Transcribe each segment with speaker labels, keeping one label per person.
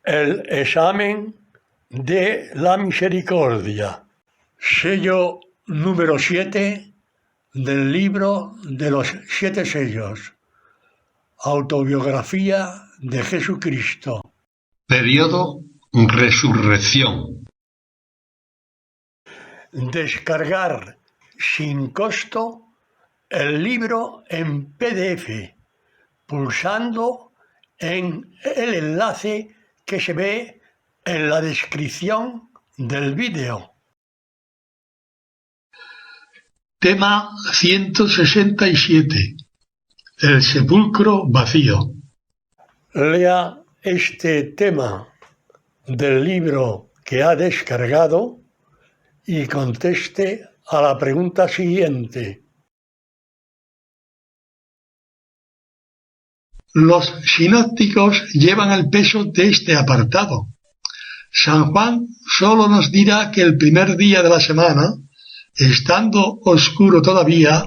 Speaker 1: El examen de la misericordia. Sello número 7 del libro de los 7 sellos. Autobiografía de Jesucristo.
Speaker 2: Periodo Resurrección.
Speaker 1: Descargar sin costo el libro en PDF, pulsando en el enlace que se ve en la descripción del vídeo.
Speaker 2: Tema 167. El sepulcro vacío.
Speaker 1: Lea este tema del libro que ha descargado y conteste a la pregunta siguiente.
Speaker 2: Los sinópticos llevan el peso de este apartado. San Juan solo nos dirá que el primer día de la semana, estando oscuro todavía,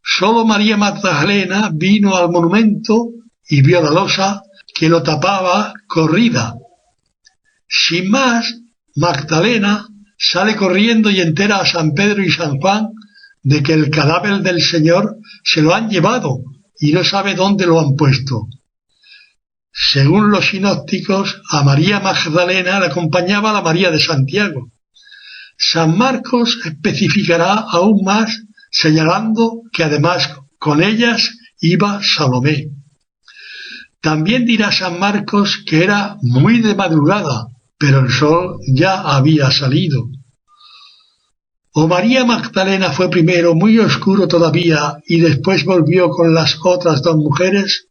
Speaker 2: solo María Magdalena vino al monumento y vio la losa que lo tapaba corrida. Sin más, Magdalena sale corriendo y entera a San Pedro y San Juan de que el cadáver del Señor se lo han llevado y no sabe dónde lo han puesto. Según los sinópticos, a María Magdalena le acompañaba la María de Santiago. San Marcos especificará aún más, señalando que además con ellas iba Salomé. También dirá San Marcos que era muy de madrugada, pero el sol ya había salido. O María Magdalena fue primero muy oscuro todavía y después volvió con las otras dos mujeres,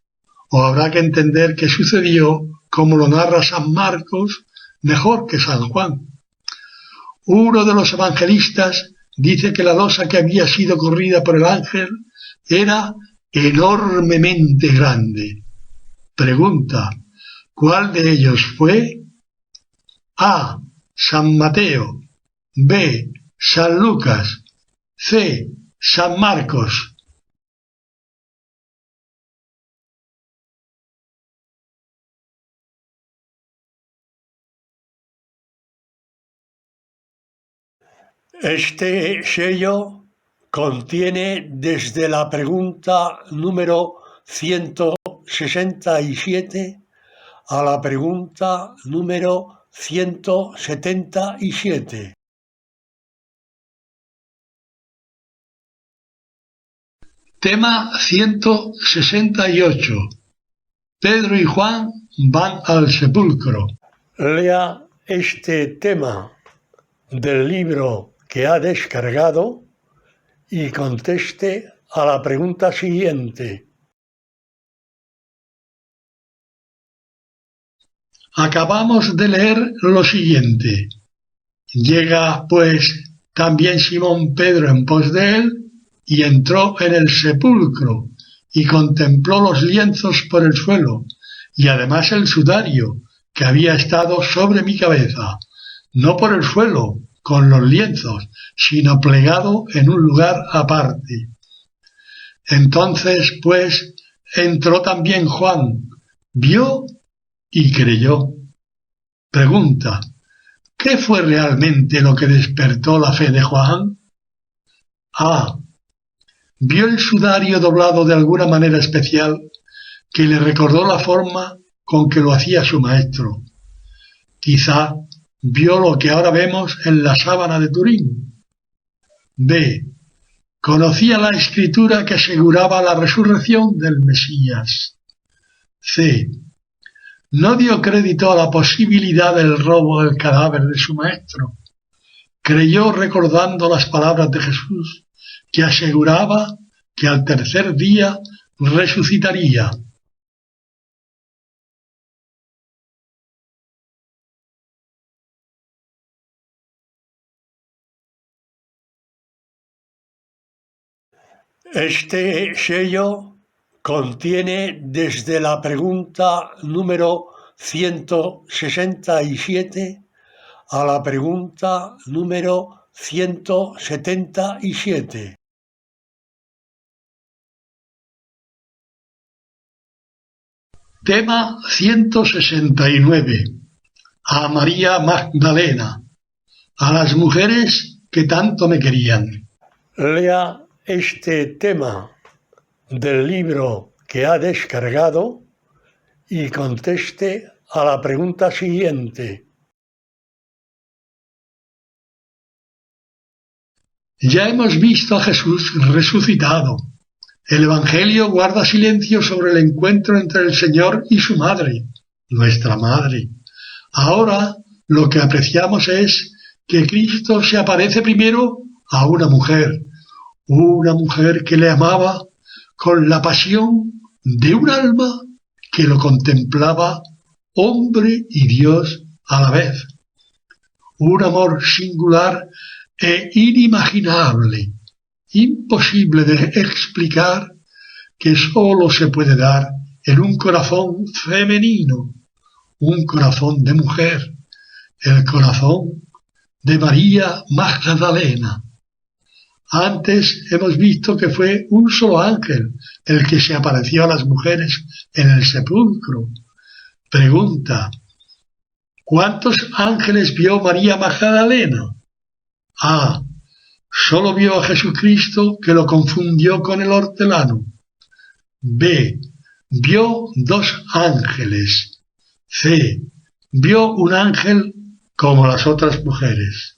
Speaker 2: o habrá que entender que sucedió como lo narra San Marcos mejor que San Juan. Uno de los evangelistas dice que la losa que había sido corrida por el ángel era enormemente grande. Pregunta: ¿cuál de ellos fue? A. San Mateo. B. San Lucas. C. San Marcos.
Speaker 1: Este sello contiene desde la pregunta número 167 a la pregunta número 177.
Speaker 2: Tema 168. Pedro y Juan van al sepulcro.
Speaker 1: Lea este tema del libro que ha descargado y conteste a la pregunta siguiente.
Speaker 2: Acabamos de leer lo siguiente. Llega, pues, también Simón Pedro en pos de él, y entró en el sepulcro, y contempló los lienzos por el suelo, y además el sudario, que había estado sobre mi cabeza, no por el suelo, con los lienzos, sino plegado en un lugar aparte. Entonces, pues, entró también Juan, vio y creyó. Pregunta: ¿qué fue realmente lo que despertó la fe de Juan? A. Vio el sudario doblado de alguna manera especial que le recordó la forma con que lo hacía su maestro. Quizá vio lo que ahora vemos en la sábana de Turín. B. Conocía la escritura que aseguraba la resurrección del Mesías. C. No dio crédito a la posibilidad del robo del cadáver de su maestro. Creyó recordando las palabras de Jesús, que aseguraba que al tercer día resucitaría.
Speaker 1: Este sello contiene desde la pregunta número 167 a la pregunta número 177.
Speaker 2: Tema 169. a María Magdalena, a las mujeres que tanto me querían.
Speaker 1: Lea este tema del libro que ha descargado y conteste a la pregunta siguiente.
Speaker 2: Ya hemos visto a Jesús resucitado. El Evangelio guarda silencio sobre el encuentro entre el Señor y su madre, nuestra madre. Ahora lo que apreciamos es que Cristo se aparece primero a una mujer que le amaba con la pasión de un alma que lo contemplaba hombre y Dios a la vez. Un amor singular e inimaginable, imposible de explicar, que sólo se puede dar en un corazón femenino, un corazón de mujer, el corazón de María Magdalena. Antes hemos visto que fue un solo ángel el que se apareció a las mujeres en el sepulcro. Pregunta: ¿cuántos ángeles vio María Magdalena? A. Solo vio a Jesucristo, que lo confundió con el hortelano. B. Vio 2 ángeles. C. Vio un ángel como las otras mujeres.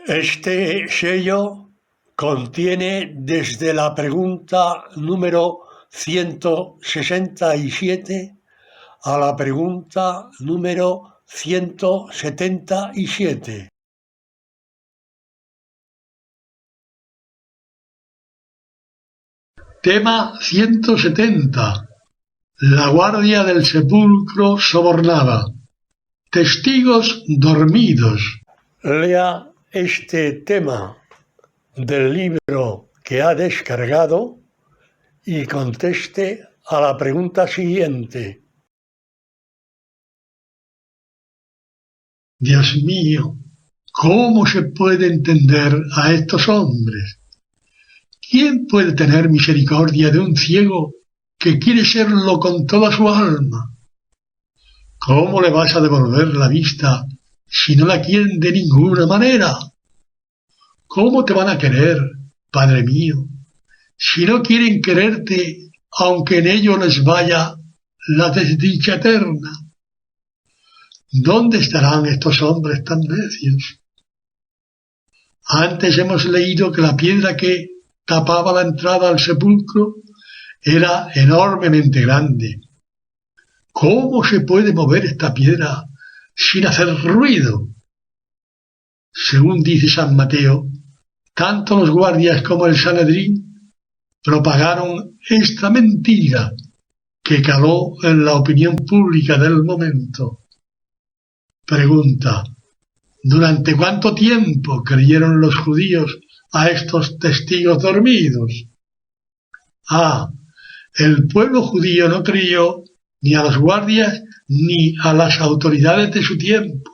Speaker 1: Este sello contiene desde la pregunta número 167 a la pregunta número 177.
Speaker 2: Tema 170. La guardia del sepulcro sobornada. Testigos dormidos.
Speaker 1: Lea este tema del libro que ha descargado y conteste a la pregunta siguiente.
Speaker 2: Dios mío, ¿cómo se puede entender a estos hombres? ¿Quién puede tener misericordia de un ciego que quiere serlo con toda su alma? ¿Cómo le vas a devolver la vista si no la quieren de ninguna manera? ¿Cómo te van a querer, Padre mío, si no quieren quererte, aunque en ello les vaya la desdicha eterna? ¿Dónde estarán estos hombres tan necios? Antes hemos leído que la piedra que tapaba la entrada al sepulcro era enormemente grande. ¿Cómo se puede mover esta piedra sin hacer ruido? Según dice San Mateo, tanto los guardias como el Sanedrín propagaron esta mentira que caló en la opinión pública del momento. Pregunta: ¿durante cuánto tiempo creyeron los judíos a estos testigos dormidos? A. El pueblo judío no creyó ni a los guardias ni a las autoridades de su tiempo.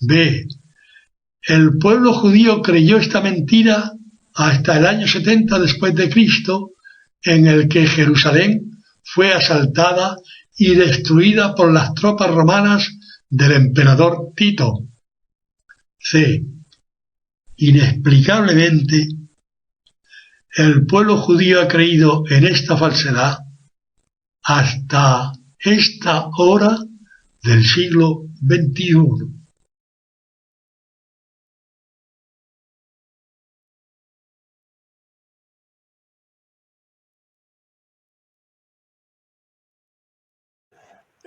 Speaker 2: B. El pueblo judío creyó esta mentira hasta el año 70 después de Cristo, en el que Jerusalén fue asaltada y destruida por las tropas romanas del emperador Tito. C. Inexplicablemente, el pueblo judío ha creído en esta falsedad hasta esta hora del siglo XXI.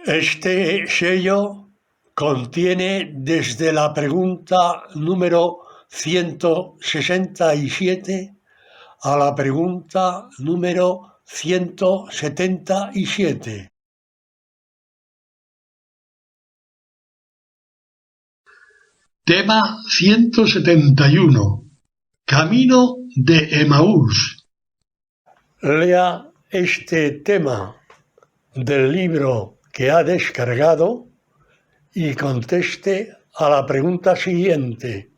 Speaker 1: Este sello contiene desde la pregunta número 167 a la pregunta número 177.
Speaker 2: Tema 171. Camino de Emaús.
Speaker 1: Lea este tema del libro que ha descargado y conteste a la pregunta siguiente.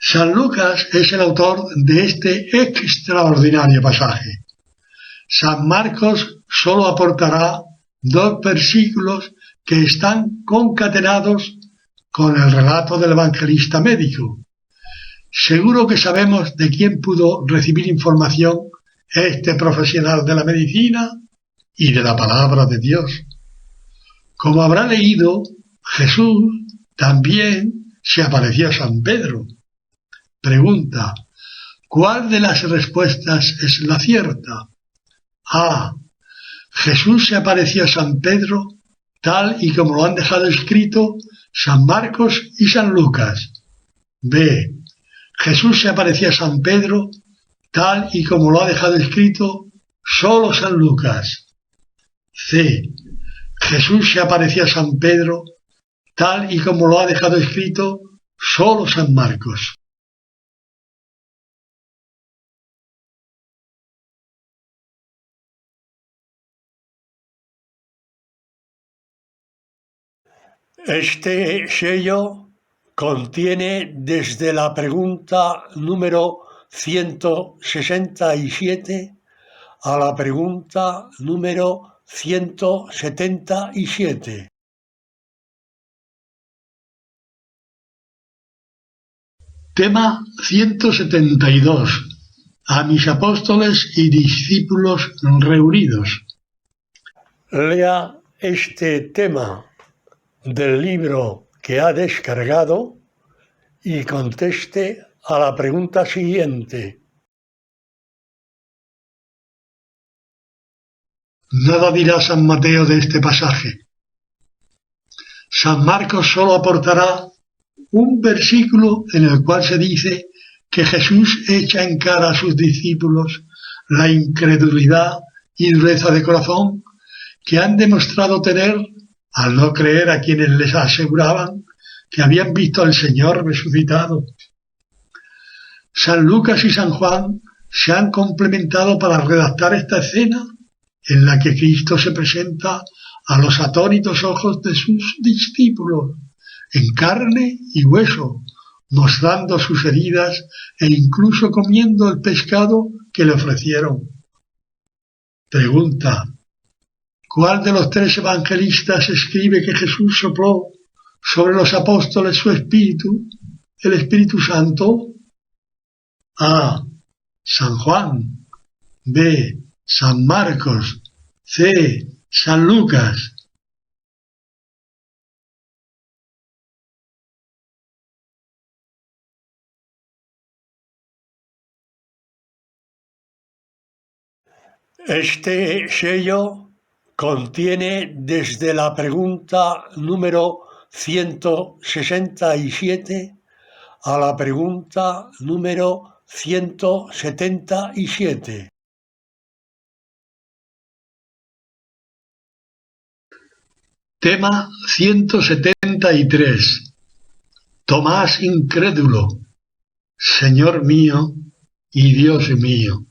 Speaker 2: San Lucas es el autor de este extraordinario pasaje. San Marcos solo aportará 2 versículos que están concatenados con el relato del evangelista médico. Seguro que sabemos de quién pudo recibir información este profesional de la medicina y de la palabra de Dios. Como habrá leído, Jesús también se apareció a San Pedro. Pregunta: ¿cuál de las respuestas es la cierta? A. Jesús se apareció a San Pedro tal y como lo han dejado escrito San Marcos y San Lucas. B. Jesús se apareció a San Pedro tal y como lo ha dejado escrito solo San Lucas. C. Jesús se apareció a San Pedro tal y como lo ha dejado escrito solo San Marcos.
Speaker 1: Este sello contiene desde la pregunta número 167 a la pregunta número 177.
Speaker 2: Tema 172. A mis apóstoles y discípulos reunidos.
Speaker 1: Lea este tema del libro que ha descargado y conteste a la pregunta siguiente.
Speaker 2: Nada dirá San Mateo de este pasaje. San Marcos solo aportará un versículo en el cual se dice que Jesús echa en cara a sus discípulos la incredulidad y dureza de corazón que han demostrado tener al no creer a quienes les aseguraban que habían visto al Señor resucitado. San Lucas y San Juan se han complementado para redactar esta escena en la que Cristo se presenta a los atónitos ojos de sus discípulos, en carne y hueso, mostrando sus heridas e incluso comiendo el pescado que le ofrecieron. Pregunta: ¿cuál de los 3 evangelistas escribe que Jesús sopló sobre los apóstoles su espíritu, el Espíritu Santo? A. San Juan. B. San Marcos. C. San Lucas.
Speaker 1: Este sello contiene desde la pregunta número 167 a la pregunta número 177.
Speaker 2: Tema 173. Tomás incrédulo. Señor mío y Dios mío.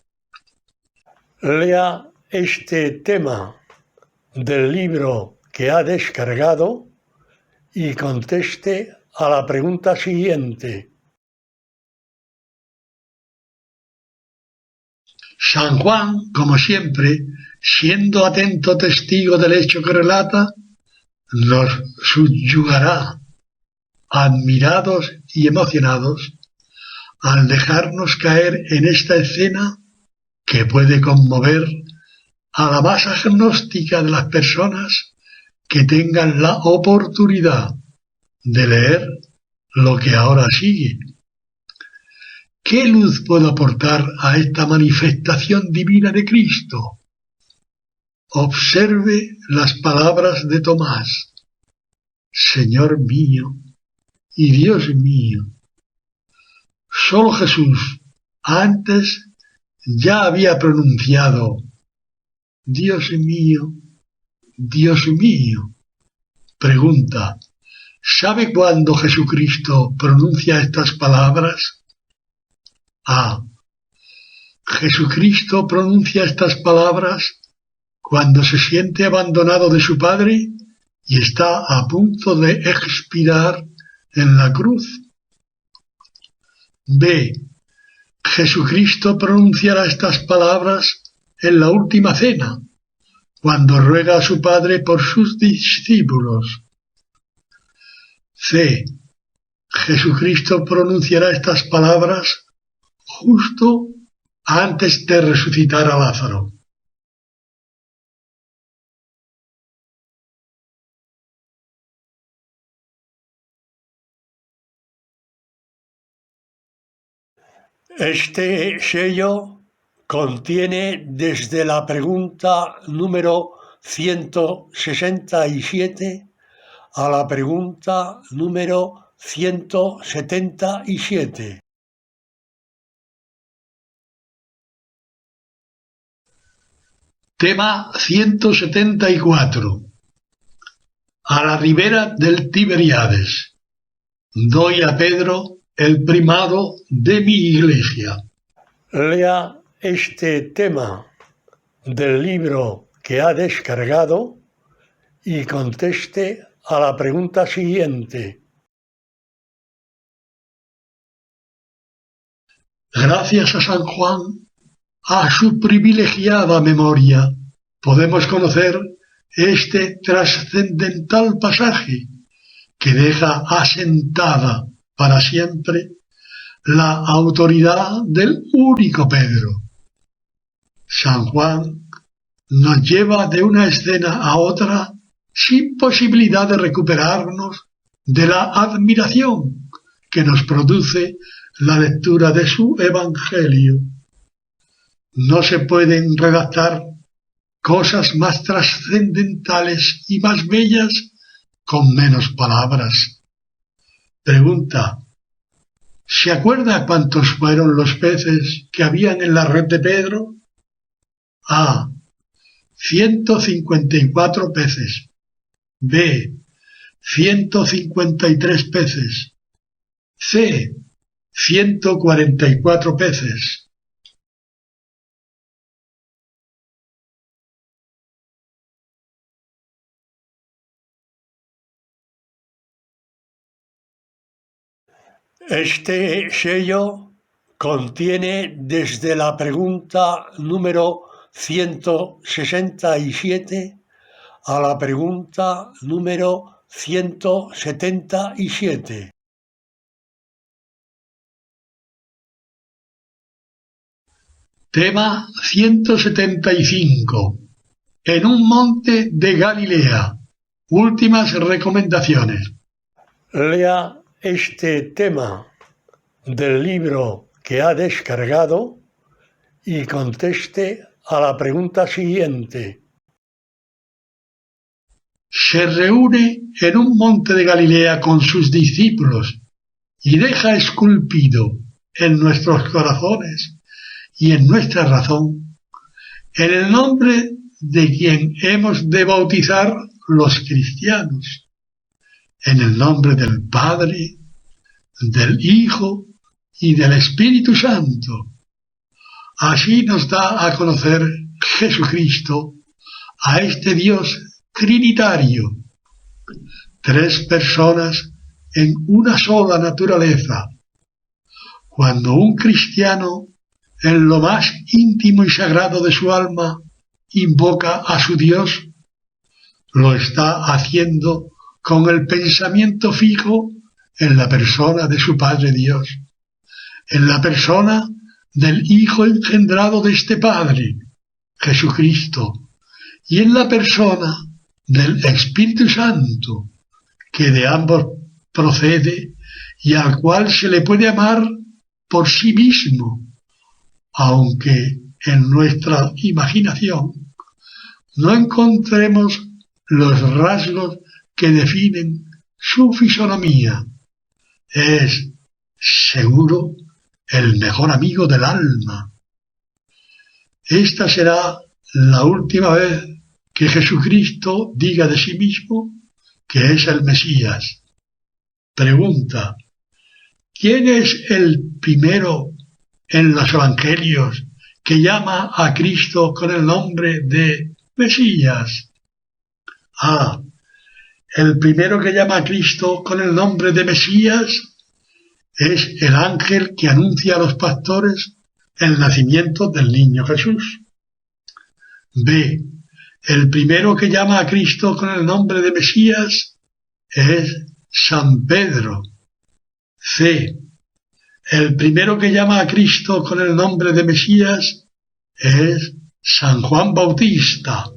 Speaker 1: Lea este tema del libro que ha descargado y conteste a la pregunta siguiente.
Speaker 2: San Juan, como siempre, siendo atento testigo del hecho que relata, nos subyugará, admirados y emocionados, al dejarnos caer en esta escena que puede conmover a la más agnóstica de las personas que tengan la oportunidad de leer lo que ahora sigue. ¿Qué luz puedo aportar a esta manifestación divina de Cristo? Observe las palabras de Tomás: Señor mío y Dios mío. Solo Jesús antes ya había pronunciado: Dios mío, Dios mío. Pregunta: ¿sabe cuándo Jesucristo pronuncia estas palabras? A. Jesucristo pronuncia estas palabras cuando se siente abandonado de su Padre y está a punto de expirar en la cruz. B. Jesucristo pronunciará estas palabras en la última cena, cuando ruega a su Padre por sus discípulos. C. Jesucristo pronunciará estas palabras justo antes de resucitar a Lázaro.
Speaker 1: Este sello contiene desde la pregunta número 167 a la pregunta número 177.
Speaker 2: Tema 174. A la ribera del Tiberíades. Doy a Pedro el primado de mi iglesia.
Speaker 1: Lea este tema del libro que ha descargado y conteste a la pregunta siguiente.
Speaker 2: Gracias a San Juan, a su privilegiada memoria, podemos conocer este trascendental pasaje que deja asentada para siempre la autoridad del único Pedro. San Juan nos lleva de una escena a otra sin posibilidad de recuperarnos de la admiración que nos produce la lectura de su Evangelio. No se pueden redactar cosas más trascendentales y más bellas con menos palabras. Pregunta: ¿se acuerda cuántos fueron los peces que habían en la red de Pedro? A. 154 peces. B. 153 peces. C. 144 peces.
Speaker 1: Este sello contiene desde la pregunta número 167 a la pregunta número 177.
Speaker 2: Tema 175. En un monte de Galilea. Últimas recomendaciones.
Speaker 1: Lea este tema del libro que ha descargado y conteste a la pregunta siguiente.
Speaker 2: Se reúne en un monte de Galilea con sus discípulos y deja esculpido en nuestros corazones y en nuestra razón en el nombre de quien hemos de bautizar los cristianos, en el nombre del Padre, del Hijo y del Espíritu Santo. Así nos da a conocer Jesucristo a este Dios trinitario, tres personas en una sola naturaleza. Cuando un cristiano, en lo más íntimo y sagrado de su alma, invoca a su Dios, lo está haciendo con el pensamiento fijo en la persona de su Padre Dios, en la persona del Hijo engendrado de este Padre, Jesucristo, y en la persona del Espíritu Santo, que de ambos procede y al cual se le puede amar por sí mismo, aunque en nuestra imaginación no encontremos los rasgos que definen su fisonomía. Es, seguro, el mejor amigo del alma. Esta será la última vez que Jesucristo diga de sí mismo que es el Mesías. Pregunta: ¿quién es el primero en los evangelios que llama a Cristo con el nombre de Mesías? A. El primero que llama a Cristo con el nombre de Mesías es el ángel que anuncia a los pastores el nacimiento del niño Jesús. B. El primero que llama a Cristo con el nombre de Mesías es San Pedro. C. El primero que llama a Cristo con el nombre de Mesías es San Juan Bautista.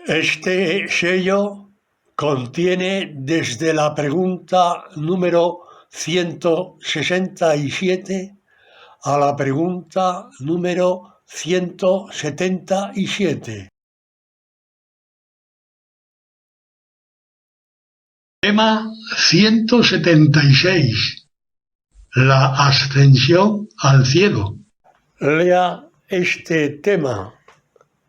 Speaker 1: Este sello contiene desde la pregunta número 167 a la pregunta número 177.
Speaker 2: Tema 176. La ascensión al cielo.
Speaker 1: Lea este tema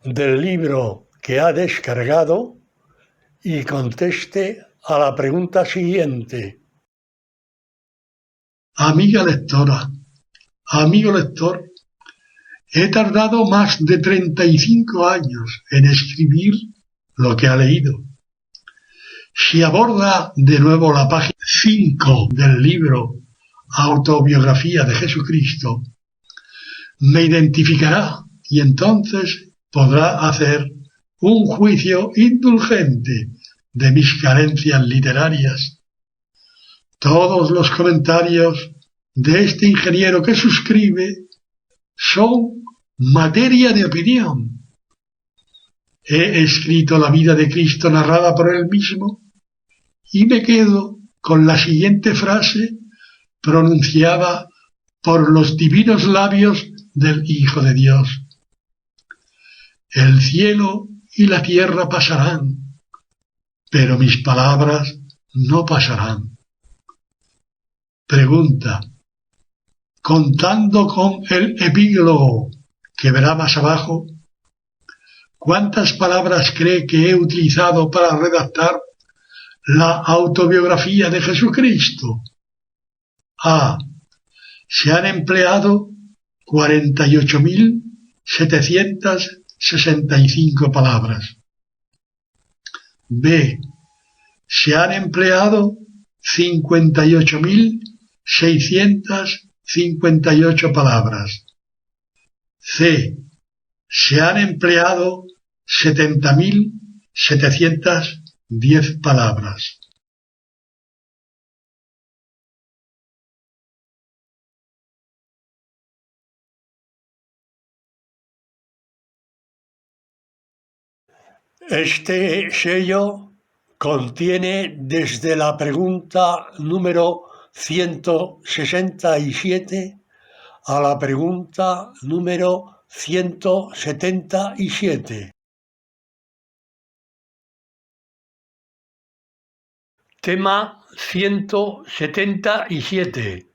Speaker 1: del libro que ha descargado y conteste a la pregunta siguiente.
Speaker 2: Amiga lectora, amigo lector, he tardado más de 35 años en escribir lo que ha leído. Si aborda de nuevo la página 5 del libro Autobiografía de Jesucristo, me identificará y entonces podrá hacer un juicio indulgente de mis carencias literarias. Todos los comentarios de este ingeniero que suscribe son materia de opinión. He escrito la vida de Cristo narrada por él mismo y me quedo con la siguiente frase pronunciada por los divinos labios del Hijo de Dios. El cielo y la tierra pasarán, pero mis palabras no pasarán. Pregunta: contando con el epílogo que verá más abajo, ¿cuántas palabras cree que he utilizado para redactar la autobiografía de Jesucristo? A. Se han empleado 48.765 palabras. B. Se han empleado 58.658 palabras. C. Se han empleado 70.710 palabras.
Speaker 1: Este sello contiene desde la pregunta número 167 a la pregunta número 177. Tema 177.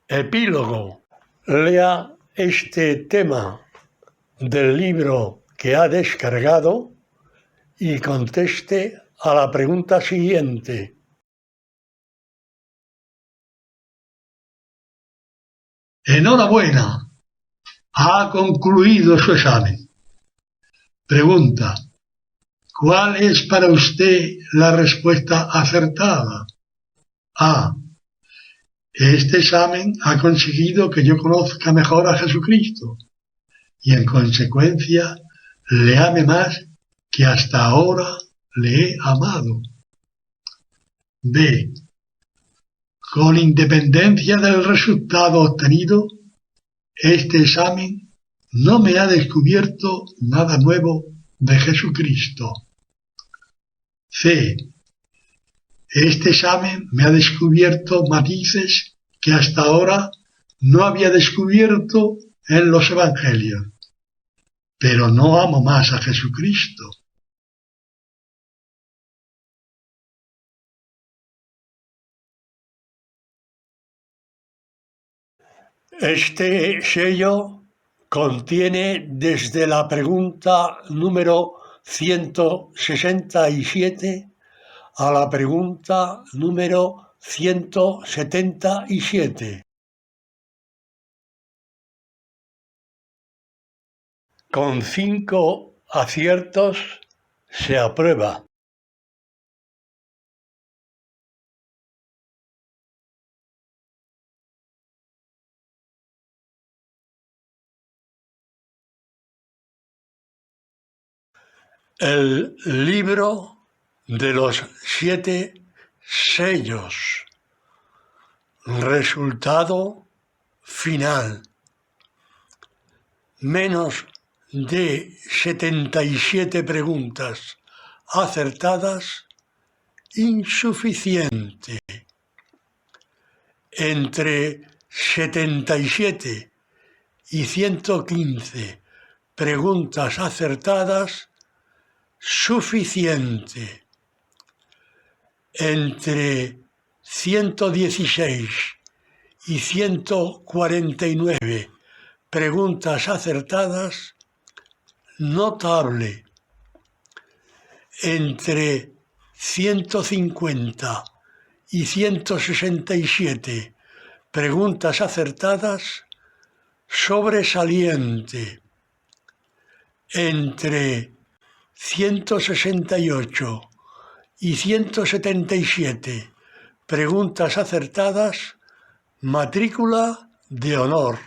Speaker 1: Epílogo. Lea este tema del libro que ha descargado y conteste a la pregunta siguiente.
Speaker 2: Enhorabuena, ha concluido su examen. Pregunta: ¿cuál es para usted la respuesta acertada? A. Este examen ha conseguido que yo conozca mejor a Jesucristo y en consecuencia le ame más que hasta ahora le he amado. B. Con independencia del resultado obtenido, este examen no me ha descubierto nada nuevo de Jesucristo. C. Este examen me ha descubierto matices que hasta ahora no había descubierto en los evangelios, pero no amo más a Jesucristo.
Speaker 1: Este sello contiene desde la pregunta número 167 a la pregunta número 177. Con 5 aciertos se aprueba. El libro de los 7 sellos. Resultado final. Menos de 77 preguntas acertadas, insuficiente. Entre 77 y 115 preguntas acertadas, suficiente. Entre 116 y 149 preguntas acertadas, notable. Entre 150 y 167 preguntas acertadas, sobresaliente. Entre 168 y 177 preguntas acertadas, matrícula de honor.